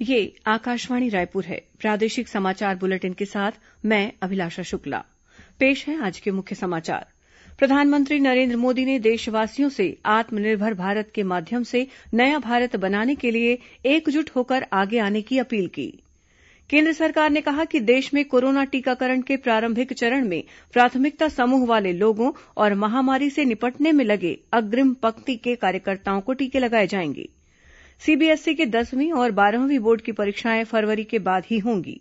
ये आकाशवाणी रायपुर है। प्रादेशिक समाचार बुलेटिन के साथ मैं अभिलाषा शुक्ला। पेश है आज के मुख्य समाचार। प्रधानमंत्री नरेन्द्र मोदी ने देशवासियों से आत्मनिर्भर भारत के माध्यम से नया भारत बनाने के लिए एकजुट होकर आगे आने की अपील की। केन्द्र सरकार ने कहा कि देश में कोरोना टीकाकरण के प्रारंभिक चरण में प्राथमिकता समूह वाले लोगों और महामारी से निपटने में लगे अग्रिम पंक्ति के कार्यकर्ताओं को टीके लगाए जाएंगे। सीबीएसई के 10वीं और 12वीं बोर्ड की परीक्षाएं फरवरी के बाद ही होंगी।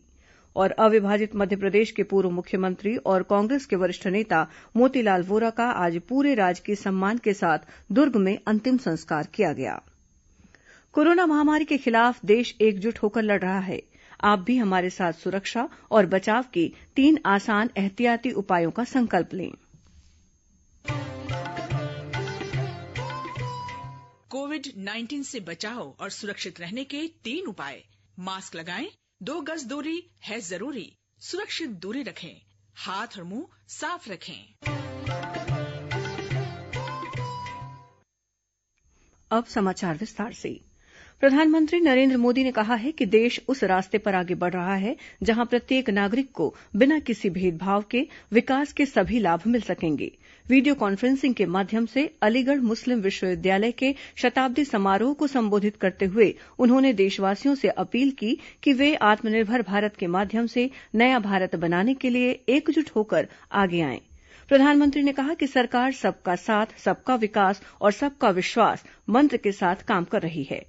और अविभाजित मध्यप्रदेश के पूर्व मुख्यमंत्री और कांग्रेस के वरिष्ठ नेता मोतीलाल वोरा का आज पूरे राजकीय सम्मान के साथ दुर्ग में अंतिम संस्कार किया गया। कोरोना महामारी के खिलाफ देश एकजुट होकर लड़ रहा है। आप भी हमारे साथ सुरक्षा और बचाव के 3 आसान एहतियाती उपायों का संकल्प लें। कोविड-19 से बचाव और सुरक्षित रहने के 3 उपाय। मास्क लगाएं, 2 गज दूरी है जरूरी, सुरक्षित दूरी रखें, हाथ और मुंह साफ रखें। अब समाचार विस्तार से। प्रधानमंत्री नरेन्द्र मोदी ने कहा है कि देश उस रास्ते पर आगे बढ़ रहा है जहां प्रत्येक नागरिक को बिना किसी भेदभाव के विकास के सभी लाभ मिल सकेंगे। वीडियो कॉन्फ्रेंसिंग के माध्यम से अलीगढ़ मुस्लिम विश्वविद्यालय के शताब्दी समारोह को संबोधित करते हुए उन्होंने देशवासियों से अपील की कि वे आत्मनिर्भर भारत के माध्यम से नया भारत बनाने के लिए एकजुट होकर आगे आएं। प्रधानमंत्री ने कहा कि सरकार सबका साथ, सबका विकास और सबका विश्वास मंत्र के साथ काम कर रही है।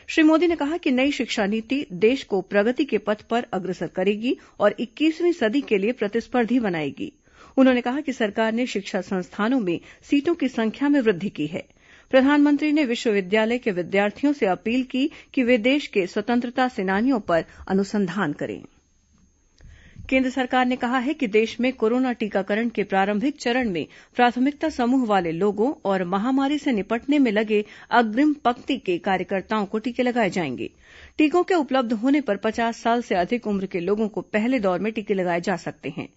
श्री मोदी ने कहा कि नई शिक्षा नीति देश को प्रगति के पथ पर अग्रसर करेगी और 21वीं सदी के लिए प्रतिस्पर्धी बनाएगी। उन्होंने कहा कि सरकार ने शिक्षा संस्थानों में सीटों की संख्या में वृद्धि की है। प्रधानमंत्री ने विश्वविद्यालय के विद्यार्थियों से अपील की कि वे देश के स्वतंत्रता सेनानियों पर अनुसंधान करें। केन्द्र सरकार ने कहा है कि देश में कोरोना टीकाकरण के प्रारंभिक चरण में प्राथमिकता समूह वाले लोगों और महामारी से निपटने में लगे अग्रिम पंक्ति के कार्यकर्ताओं को टीके लगाए जाएंगे। टीकों के उपलब्ध होने पर 50 साल से अधिक उम्र के लोगों को पहले दौर में टीके लगाए जा सकते हैं।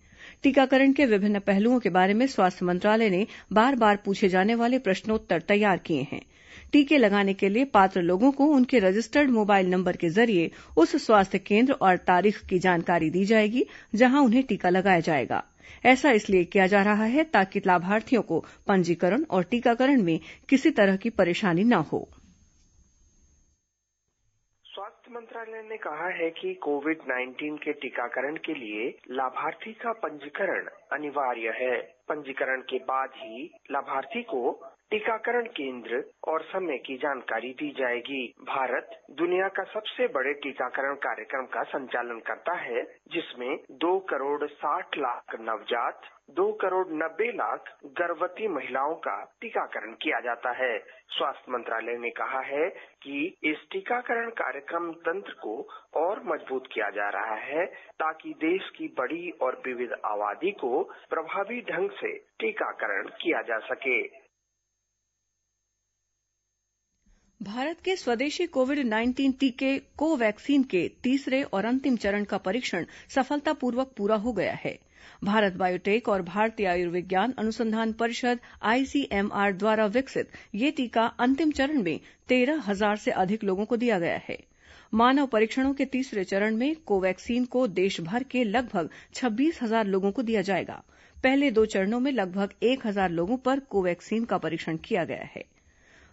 टीकाकरण के विभिन्न पहलुओं के बारे में स्वास्थ्य मंत्रालय ने बार बार पूछे जाने वाले प्रश्नोत्तर तैयार किए हैं। टीके लगाने के लिए पात्र लोगों को उनके रजिस्टर्ड मोबाइल नंबर के जरिए उस स्वास्थ्य केन्द्र और तारीख की जानकारी दी जाएगी जहां उन्हें टीका लगाया जाएगा। ऐसा इसलिए किया जा रहा है ताकि लाभार्थियों को पंजीकरण और टीकाकरण में किसी तरह की परेशानी न हो। स्वास्थ्य मंत्रालय ने कहा है कि कोविड-19 के टीकाकरण के लिए लाभार्थी का पंजीकरण अनिवार्य है। पंजीकरण के बाद ही लाभार्थी को टीकाकरण केंद्र और समय की जानकारी दी जाएगी। भारत दुनिया का सबसे बड़े टीकाकरण कार्यक्रम का संचालन करता है, जिसमें 2 करोड़ 60 लाख नवजात, 2 करोड़ 90 लाख गर्भवती महिलाओं का टीकाकरण किया जाता है। स्वास्थ्य मंत्रालय ने कहा है कि इस टीकाकरण कार्यक्रम तंत्र को और मजबूत किया जा रहा है ताकि देश की बड़ी और विविध आबादी को प्रभावी ढंग से टीकाकरण किया जा सके। भारत के स्वदेशी कोविड-19 टीके कोवैक्सीन के तीसरे और अंतिम चरण का परीक्षण सफलतापूर्वक पूरा हो गया है। भारत बायोटेक और भारतीय आयुर्विज्ञान अनुसंधान परिषद आईसीएमआर द्वारा विकसित ये टीका अंतिम चरण में 13,000 से अधिक लोगों को दिया गया है। मानव परीक्षणों के तीसरे चरण में कोवैक्सीन को देशभर के लगभग 26,000 लोगों को दिया जाएगा। पहले 2 चरणों में लगभग 1,000 लोगों पर कोवैक्सीन का परीक्षण किया गया है।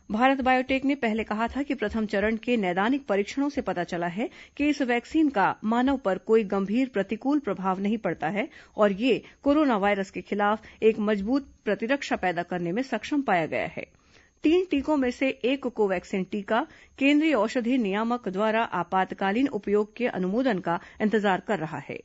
भारत बायोटेक ने पहले कहा था कि प्रथम चरण के नैदानिक परीक्षणों से पता चला है कि इस वैक्सीन का मानव पर कोई गंभीर प्रतिकूल प्रभाव नहीं पड़ता है और ये कोरोना वायरस के खिलाफ एक मजबूत प्रतिरक्षा पैदा करने में सक्षम पाया गया है। 3 टीकों में से एक कोवैक्सीन टीका केंद्रीय औषधि नियामक द्वारा आपातकालीन उपयोग के अनुमोदन का इंतजार कर रहा है।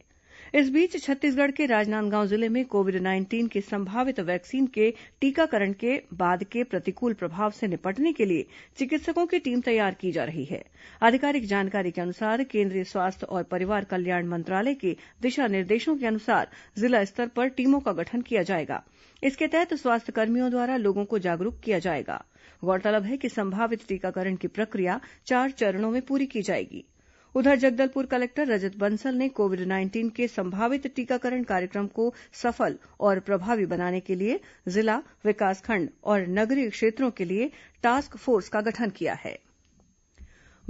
इस बीच छत्तीसगढ़ के राजनांदगांव जिले में कोविड-19 की संभावित वैक्सीन के टीकाकरण के बाद के प्रतिकूल प्रभाव से निपटने के लिए चिकित्सकों की टीम तैयार की जा रही है। आधिकारिक जानकारी के अनुसार केंद्रीय स्वास्थ्य और परिवार कल्याण मंत्रालय के दिशा निर्देशों के अनुसार जिला स्तर पर टीमों का गठन किया जाएगा। इसके तहत स्वास्थ्यकर्मियों द्वारा लोगों को जागरूक किया जाएगा। गौरतलब है कि संभावित टीकाकरण की प्रक्रिया 4 चरणों में पूरी की जाएगी। उधर जगदलपुर कलेक्टर रजत बंसल ने कोविड-19 के संभावित टीकाकरण कार्यक्रम को सफल और प्रभावी बनाने के लिए जिला, विकासखंड और नगरीय क्षेत्रों के लिए टास्क फोर्स का गठन किया है।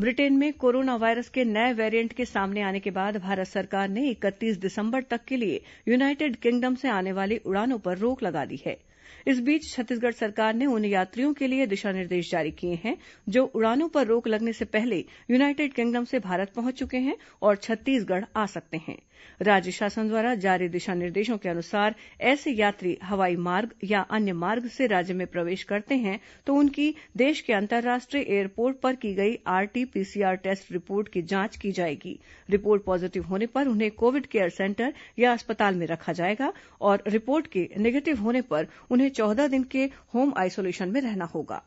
ब्रिटेन में कोरोना वायरस के नए वेरिएंट के सामने आने के बाद भारत सरकार ने 31 दिसंबर तक के लिए यूनाइटेड किंगडम से आने वाली उड़ानों पर रोक लगा दी है। इस बीच छत्तीसगढ़ सरकार ने उन यात्रियों के लिए दिशा निर्देश जारी किए हैं जो उड़ानों पर रोक लगने से पहले यूनाइटेड किंगडम से भारत पहुंच चुके हैं और छत्तीसगढ़ आ सकते हैं। राज्य शासन द्वारा जारी दिशा निर्देशों के अनुसार ऐसे यात्री हवाई मार्ग या अन्य मार्ग से राज्य में प्रवेश करते हैं तो उनकी देश के अंतर्राष्ट्रीय एयरपोर्ट पर की गई आरटी-पीसीआर टेस्ट रिपोर्ट की जांच की जाएगी। रिपोर्ट पॉजिटिव होने पर उन्हें कोविड केयर सेंटर या अस्पताल में रखा जाएगा और रिपोर्ट के नेगेटिव होने पर उन्हें 14 दिन के होम आइसोलेशन में रहना होगा।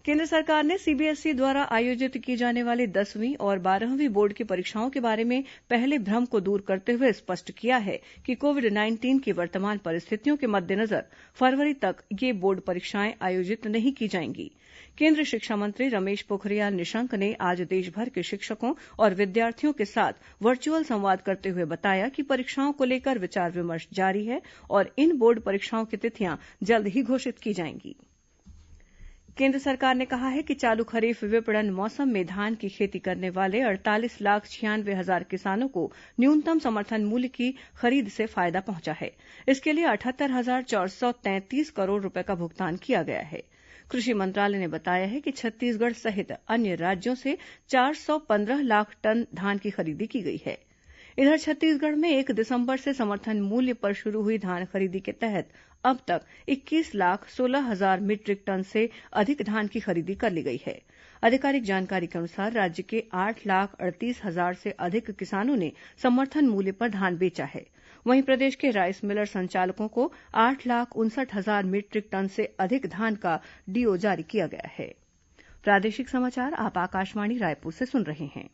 केंद्र सरकार ने सीबीएसई द्वारा आयोजित की जाने वाली 10वीं और 12वीं बोर्ड की परीक्षाओं के बारे में पहले भ्रम को दूर करते हुए स्पष्ट किया है कि कोविड-19 की वर्तमान परिस्थितियों के मद्देनजर फरवरी तक ये बोर्ड परीक्षाएं आयोजित नहीं की जाएंगी। केंद्रीय शिक्षा मंत्री रमेश पोखरियाल निशंक ने आज देशभर के शिक्षकों और विद्यार्थियों के साथ वर्चुअल संवाद करते हुए बताया कि परीक्षाओं को लेकर विचार विमर्श जारी है और इन बोर्ड परीक्षाओं की तिथियां जल्द ही घोषित की जाएंगी। केंद्र सरकार ने कहा है कि चालू खरीफ विपणन मौसम में धान की खेती करने वाले 48,96,000 किसानों को न्यूनतम समर्थन मूल्य की खरीद से फायदा पहुंचा है। इसके लिए 78,433 करोड़ रूपये का भुगतान किया गया है। कृषि मंत्रालय ने बताया है कि छत्तीसगढ़ सहित अन्य राज्यों से 415 लाख टन धान की खरीदी की गई है। इधर छत्तीसगढ़ में 1 दिसंबर से समर्थन मूल्य पर शुरू हुई धान खरीदी के तहत अब तक 21,16,000 मीट्रिक टन से अधिक धान की खरीदी कर ली गई है। आधिकारिक जानकारी के अनुसार राज्य के 8,38,000 से अधिक किसानों ने समर्थन मूल्य पर धान बेचा है। वहीं प्रदेश के राइस मिलर संचालकों को 8,59,000 मीट्रिक टन से अधिक धान का डीओ जारी किया गया है। प्रादेशिक समाचार आप आकाशवाणी रायपुर से सुन रहे हैं।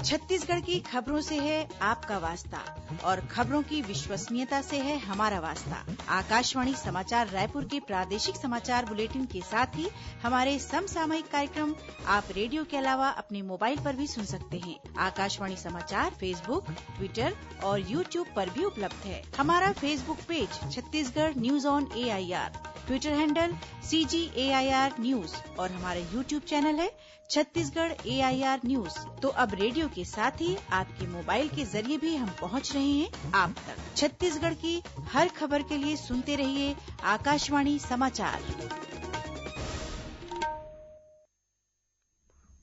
छत्तीसगढ़ की खबरों से है आपका वास्ता और खबरों की विश्वसनीयता से है हमारा वास्ता। आकाशवाणी समाचार रायपुर के प्रादेशिक समाचार बुलेटिन के साथ ही हमारे समसामयिक कार्यक्रम आप रेडियो के अलावा अपने मोबाइल पर भी सुन सकते हैं। आकाशवाणी समाचार फेसबुक, ट्विटर और यूट्यूब पर भी उपलब्ध है। हमारा Facebook page Chhattisgarh news on AIR, Twitter handle CGAIR news और हमारा यूट्यूब चैनल है छत्तीसगढ़ AIR न्यूज। तो अब रेडियो के साथ ही आपके मोबाइल के जरिए भी हम पहुंच रहे हैं आप तक। छत्तीसगढ़ की हर खबर के लिए सुनते रहिए आकाशवाणी समाचार।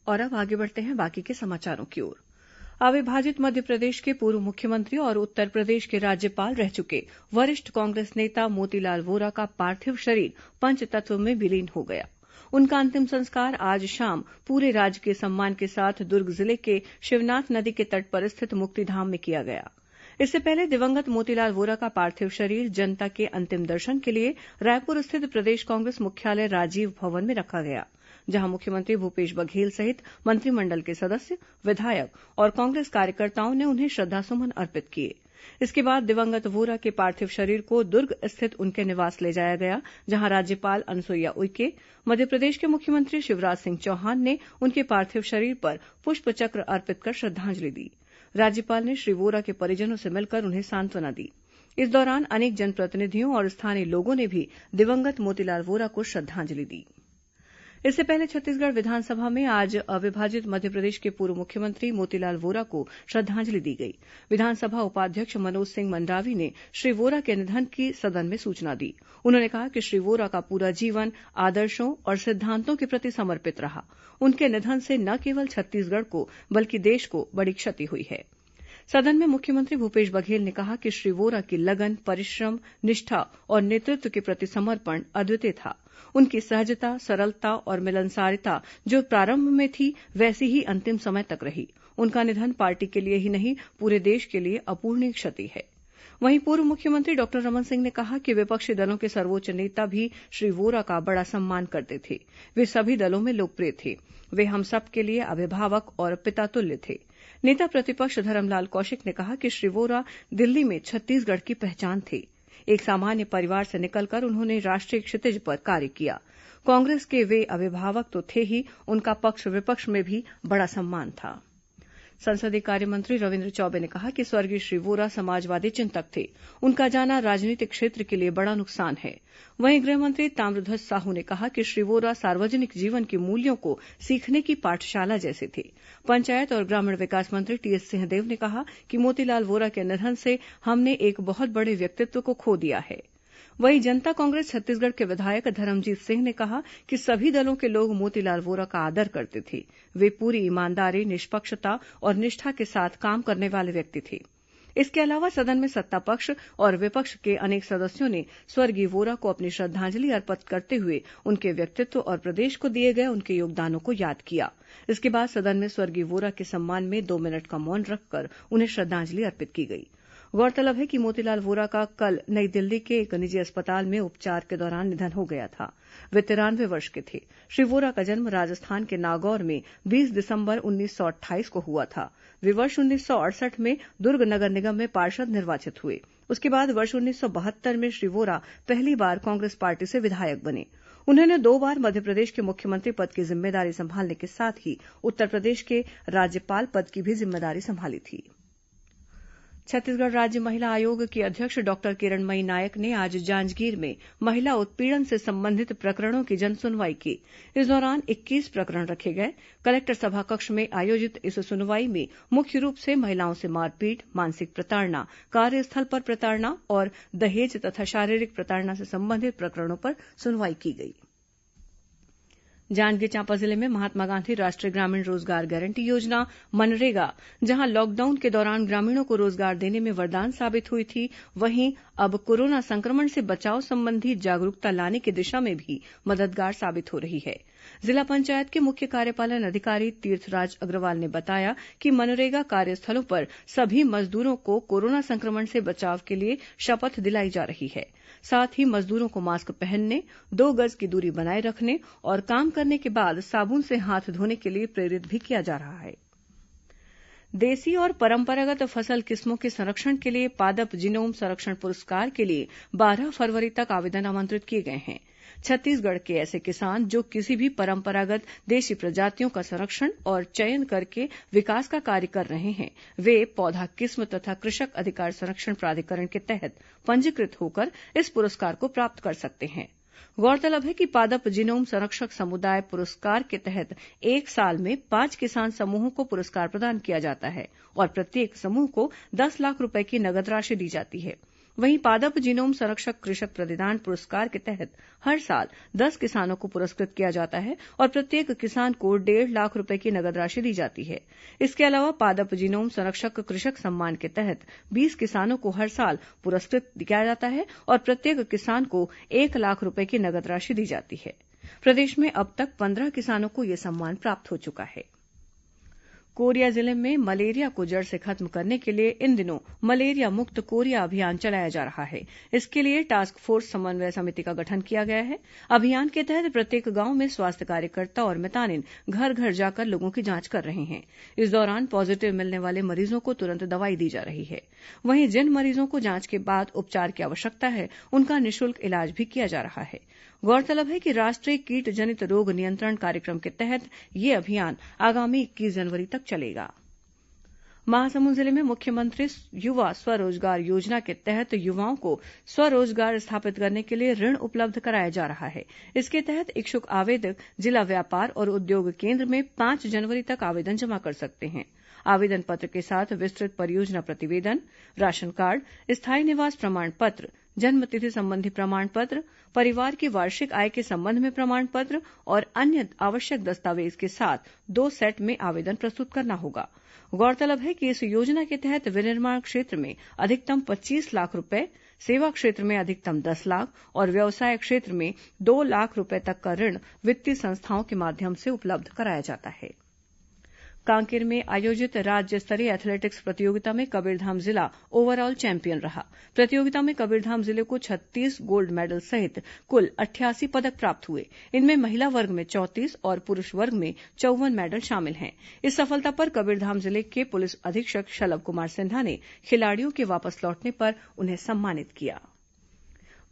और अब आगे बढ़ते हैं बाकी के समाचारों की ओर। अविभाजित मध्यप्रदेश के पूर्व मुख्यमंत्री और उत्तर प्रदेश के राज्यपाल रह चुके वरिष्ठ कांग्रेस नेता मोतीलाल वोरा का पार्थिव शरीर पंचतत्व में विलीन हो गया। उनका अंतिम संस्कार आज शाम पूरे राजकीय सम्मान के साथ दुर्ग जिले के शिवनाथ नदी के तट पर स्थित मुक्तिधाम में किया गया। इससे पहले दिवंगत मोतीलाल वोरा का पार्थिव शरीर जनता के अंतिम दर्शन के लिए रायपुर स्थित प्रदेश कांग्रेस मुख्यालय राजीव भवन में रखा गया, जहां मुख्यमंत्री भूपेश बघेल सहित मंत्रिमंडल के सदस्य, विधायक और कांग्रेस कार्यकर्ताओं ने उन्हें श्रद्धासुमन अर्पित किए। इसके बाद दिवंगत वोरा के पार्थिव शरीर को दुर्ग स्थित उनके निवास ले जाया गया, जहां राज्यपाल अनुसुईया उइके, मध्यप्रदेश के मुख्यमंत्री शिवराज सिंह चौहान ने उनके पार्थिव शरीर पर पुष्पचक्र अर्पित कर श्रद्धांजलि दी। राज्यपाल ने श्री वोरा के परिजनों से मिलकर उन्हें सांत्वना दी। इस दौरान अनेक जनप्रतिनिधियों और स्थानीय लोगों ने भी दिवंगत मोतीलाल वोरा को श्रद्धांजलि दी। इससे पहले छत्तीसगढ़ विधानसभा में आज अविभाजित मध्यप्रदेश के पूर्व मुख्यमंत्री मोतीलाल वोरा को श्रद्धांजलि दी गई। विधानसभा उपाध्यक्ष मनोज सिंह मंडावी ने श्री वोरा के निधन की सदन में सूचना दी। उन्होंने कहा कि श्री वोरा का पूरा जीवन आदर्शों और सिद्धांतों के प्रति समर्पित रहा। उनके निधन से न केवल छत्तीसगढ़ को बल्कि देश को बड़ी क्षति हुई है। सदन में मुख्यमंत्री भूपेश बघेल ने कहा कि श्री वोरा की लगन, परिश्रम, निष्ठा और नेतृत्व के प्रति समर्पण अद्वितीय था। उनकी सहजता, सरलता और मिलनसारिता जो प्रारंभ में थी वैसी ही अंतिम समय तक रही। उनका निधन पार्टी के लिए ही नहीं पूरे देश के लिए अपूरणीय क्षति है। वहीं पूर्व मुख्यमंत्री डॉक्टर रमन सिंह ने कहा कि विपक्षी दलों के सर्वोच्च नेता भी श्री वोरा का बड़ा सम्मान करते थे। वे सभी दलों में लोकप्रिय थे। वे हम सब के लिए अभिभावक और पितातुल्य थे। नेता प्रतिपक्ष धरमलाल कौशिक ने कहा कि श्री वोरा दिल्ली में छत्तीसगढ़ की पहचान थे। एक सामान्य परिवार से निकलकर उन्होंने राष्ट्रीय क्षितिज पर कार्य किया। कांग्रेस के वे अभिभावक तो थे ही, उनका पक्ष विपक्ष में भी बड़ा सम्मान था। संसदीय कार्य मंत्री रविन्द्र चौबे ने कहा कि स्वर्गीय श्री वोरा समाजवादी चिंतक थे। उनका जाना राजनीतिक क्षेत्र के लिए बड़ा नुकसान है। वहीं गृह मंत्री ताम्रध्वज साहू ने कहा कि श्री वोरा सार्वजनिक जीवन के मूल्यों को सीखने की पाठशाला जैसे थे। पंचायत और ग्रामीण विकास मंत्री टीएस सिंहदेव ने कहा कि मोतीलाल वोरा के निधन से हमने एक बहुत बड़े व्यक्तित्व को खो दिया है। वहीं जनता कांग्रेस छत्तीसगढ़ के विधायक धर्मजीत सिंह ने कहा कि सभी दलों के लोग मोतीलाल वोरा का आदर करते थे। वे पूरी ईमानदारी, निष्पक्षता और निष्ठा के साथ काम करने वाले व्यक्ति थे। इसके अलावा सदन में सत्ता पक्ष और विपक्ष के अनेक सदस्यों ने स्वर्गीय वोरा को अपनी श्रद्धांजलि अर्पित करते हुए उनके व्यक्तित्व और प्रदेश को दिए गए उनके योगदानों को याद किया। इसके बाद सदन में स्वर्गीय वोरा के सम्मान में 2 मिनट का मौन रखकर उन्हें श्रद्धांजलि अर्पित की गई। गौरतलब है कि मोतीलाल वोरा का कल नई दिल्ली के एक निजी अस्पताल में उपचार के दौरान निधन हो गया था। वे 93 वर्ष के थे। श्री वोरा का जन्म राजस्थान के नागौर में 20 दिसंबर 1928 को हुआ था। वे वर्ष 1968 में दुर्ग नगर निगम में पार्षद निर्वाचित हुए। उसके बाद वर्ष 1972 में श्री वोरा पहली बार कांग्रेस पार्टी से विधायक बने। उन्होंने 2 बार मध्यप्रदेश के मुख्यमंत्री पद की जिम्मेदारी संभालने के साथ ही उत्तर प्रदेश के राज्यपाल पद की भी जिम्मेदारी संभाली थी। छत्तीसगढ़ राज्य महिला आयोग की अध्यक्ष डॉक्टर किरणमयी नायक ने आज जांजगीर में महिला उत्पीड़न से संबंधित प्रकरणों की जनसुनवाई की। इस दौरान 21 प्रकरण रखे गए। कलेक्टर सभाकक्ष में आयोजित इस सुनवाई में मुख्य रूप से महिलाओं से मारपीट, मानसिक प्रताड़ना, कार्यस्थल पर प्रताड़ना और दहेज तथा शारीरिक प्रताड़ना से संबंधित प्रकरणों पर सुनवाई की गई। जांजगीर चांपा जिले में महात्मा गांधी राष्ट्रीय ग्रामीण रोजगार गारंटी योजना मनरेगा, जहां लॉकडाउन के दौरान ग्रामीणों को रोजगार देने में वरदान साबित हुई थी, वहीं अब कोरोना संक्रमण से बचाव संबंधी जागरूकता लाने की दिशा में भी मददगार साबित हो रही है। जिला पंचायत के मुख्य कार्यपालन अधिकारी तीर्थराज अग्रवाल ने बताया कि मनरेगा कार्यस्थलों पर सभी मजदूरों को कोरोना संक्रमण से बचाव के लिए शपथ दिलाई जा रही है। साथ ही मजदूरों को मास्क पहनने, 2 गज की दूरी बनाए रखने और काम करने के बाद साबुन से हाथ धोने के लिए प्रेरित भी किया जा रहा है। देसी और परंपरागत फसल किस्मों के संरक्षण के लिए पादप जीनोम संरक्षण पुरस्कार के लिए 12 फरवरी तक आवेदन आमंत्रित किए गए हैं। छत्तीसगढ़ के ऐसे किसान जो किसी भी परंपरागत देशी प्रजातियों का संरक्षण और चयन करके विकास का कार्य कर रहे हैं, वे पौधा किस्म तथा कृषक अधिकार संरक्षण प्राधिकरण के तहत पंजीकृत होकर इस पुरस्कार को प्राप्त कर सकते हैं। गौरतलब है कि पादप जीनोम संरक्षक समुदाय पुरस्कार के तहत 1 साल में 5 किसान समूहों को पुरस्कार प्रदान किया जाता है और प्रत्येक समूह को 10 लाख रुपए की नगद राशि दी जाती है। वहीं पादप जीनोम संरक्षक कृषक प्रतिदान पुरस्कार के तहत हर साल 10 किसानों को पुरस्कृत किया जाता है और प्रत्येक किसान को 1.5 लाख रुपए की नगद राशि दी जाती है। इसके अलावा पादप जीनोम संरक्षक कृषक सम्मान के तहत 20 किसानों को हर साल पुरस्कृत किया जाता है और प्रत्येक किसान को 1 लाख रुपए की नगद राशि दी जाती है। प्रदेश में अब तक 15 किसानों को यह सम्मान प्राप्त हो चुका है। कोरिया जिले में मलेरिया को जड़ से खत्म करने के लिए इन दिनों मलेरिया मुक्त कोरिया अभियान चलाया जा रहा है। इसके लिए टास्क फोर्स समन्वय समिति का गठन किया गया है। अभियान के तहत प्रत्येक गांव में स्वास्थ्य कार्यकर्ता और मितानिन घर घर जाकर लोगों की जांच कर रहे हैं। इस दौरान पॉजिटिव मिलने वाले मरीजों को तुरंत दवाई दी जा रही है। वहीं जिन मरीजों को जांच के बाद उपचार की आवश्यकता है, उनका निःशुल्क इलाज भी किया जा रहा है। गौरतलब है कि राष्ट्रीय कीट जनित रोग नियंत्रण कार्यक्रम के तहत यह अभियान आगामी 21 जनवरी तक चलेगा। महासमुंद जिले में मुख्यमंत्री युवा स्वरोजगार योजना के तहत युवाओं को स्वरोजगार स्थापित करने के लिए ऋण उपलब्ध कराया जा रहा है। इसके तहत इच्छुक आवेदक जिला व्यापार और उद्योग केंद्र में 5 जनवरी तक आवेदन जमा कर सकते हैं। आवेदन पत्र के साथ विस्तृत परियोजना प्रतिवेदन, राशन कार्ड, स्थायी निवास प्रमाण पत्र, जन्मतिथि संबंधी प्रमाण पत्र, परिवार की वार्षिक आय के संबंध में प्रमाण पत्र और अन्य आवश्यक दस्तावेज के साथ 2 सेट में आवेदन प्रस्तुत करना होगा। गौरतलब है कि इस योजना के तहत विनिर्माण क्षेत्र में अधिकतम 25 लाख रुपए, सेवा क्षेत्र में अधिकतम 10 लाख और व्यवसाय क्षेत्र में 2 लाख रुपए तक का ऋण वित्तीय संस्थाओं के माध्यम से उपलब्ध कराया जाता है। कांकेर में आयोजित राज्य स्तरीय एथलेटिक्स प्रतियोगिता में कबीरधाम जिला ओवरऑल चैंपियन रहा। प्रतियोगिता में कबीरधाम जिले को 36 गोल्ड मेडल सहित कुल 88 पदक प्राप्त हुए। इनमें महिला वर्ग में 34 और पुरुष वर्ग में 54 मेडल शामिल हैं। इस सफलता पर कबीरधाम जिले के पुलिस अधीक्षक शलभ कुमार सिन्हा ने खिलाड़ियों के वापस लौटने पर उन्हें सम्मानित किया।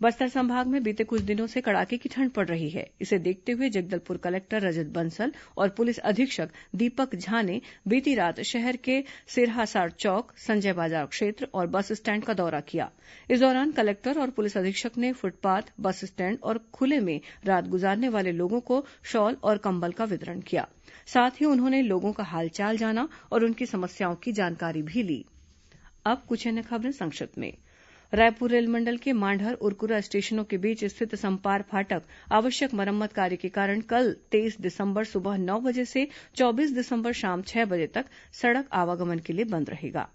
बस्तर संभाग में बीते कुछ दिनों से कड़ाके की ठंड पड़ रही है। इसे देखते हुए जगदलपुर कलेक्टर रजत बंसल और पुलिस अधीक्षक दीपक झा ने बीती रात शहर के सिरहासार चौक, संजय बाजार क्षेत्र और बस स्टैंड का दौरा किया। इस दौरान कलेक्टर और पुलिस अधीक्षक ने फुटपाथ, बस स्टैंड और खुले में रात गुजारने वाले लोगों को शॉल और कंबल का वितरण किया। साथ ही उन्होंने लोगों का हालचाल जाना और उनकी समस्याओं की जानकारी भी ली। अब कुछ अन्य खबरें संक्षिप्त में। रायपुर रेलमंडल के मांढर उरकुरा स्टेशनों के बीच स्थित समपार फाटक आवश्यक मरम्मत कार्य के कारण कल 23 दिसंबर सुबह 9 बजे से 24 दिसंबर शाम 6 बजे तक सड़क आवागमन के लिए बंद रहेगा।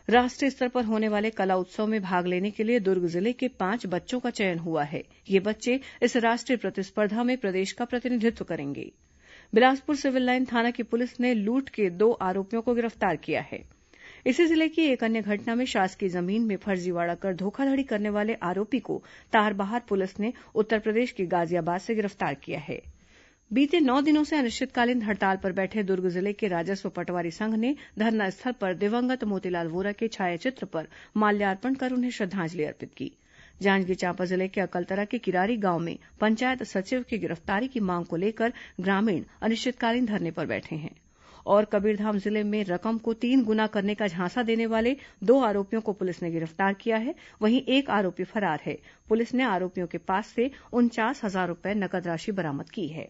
राष्ट्रीय स्तर पर होने वाले कला उत्सव में भाग लेने के लिए दुर्ग जिले के 5 बच्चों का चयन हुआ है। ये बच्चे इस राष्ट्रीय प्रतिस्पर्धा में प्रदेश का प्रतिनिधित्व करेंगे। बिलासपुर सिविल लाइन थाना की पुलिस ने लूट के 2 आरोपियों को गिरफ्तार किया है। इसी जिले की एक अन्य घटना में शासकीय जमीन में फर्जीवाड़ा कर धोखाधड़ी करने वाले आरोपी को तारबहार पुलिस ने उत्तर प्रदेश के गाजियाबाद से गिरफ्तार किया है। बीते 9 दिनों से अनिश्चितकालीन हड़ताल पर बैठे दुर्ग जिले के राजस्व पटवारी संघ ने धरना स्थल पर दिवंगत मोतीलाल वोरा के छायाचित्र पर माल्यार्पण कर उन्हें श्रद्धांजलि अर्पित की। जांजगीर चांपा जिले के अकलतरा के किरारी गांव में पंचायत सचिव की गिरफ्तारी की मांग को लेकर ग्रामीण अनिश्चितकालीन धरने पर बैठे हैं। और कबीरधाम जिले में रकम को 3 गुना करने का झांसा देने वाले 2 आरोपियों को पुलिस ने गिरफ्तार किया है। वहीं एक आरोपी फरार है। पुलिस ने आरोपियों के पास से 49,000 रूपये नकद राशि बरामद की है।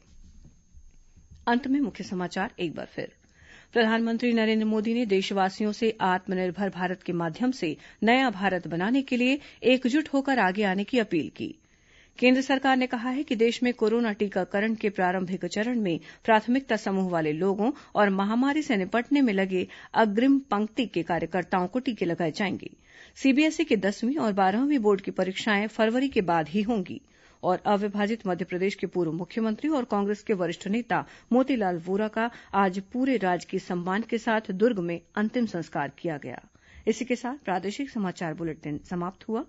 अंत में मुख्य समाचार एक बार फिर। प्रधानमंत्री नरेंद्र मोदी ने देशवासियों से आत्मनिर्भर भारत के माध्यम से नया भारत बनाने के लिए एकजुट होकर आगे आने की अपील की। केंद्र सरकार ने कहा है कि देश में कोरोना टीकाकरण के प्रारंभिक चरण में प्राथमिकता समूह वाले लोगों और महामारी से निपटने में लगे अग्रिम पंक्ति के कार्यकर्ताओं को टीके लगाए जाएंगे। सीबीएसई की 10वीं और 12वीं बोर्ड की परीक्षाएं फरवरी के बाद ही होंगी। और अविभाजित मध्यप्रदेश के पूर्व मुख्यमंत्री और कांग्रेस के वरिष्ठ नेता मोतीलाल वोरा का आज पूरे राजकीय सम्मान के साथ दुर्ग में अंतिम संस्कार किया गया। इसी के साथ प्रादेशिक समाचार बुलेटिन समाप्त हुआ।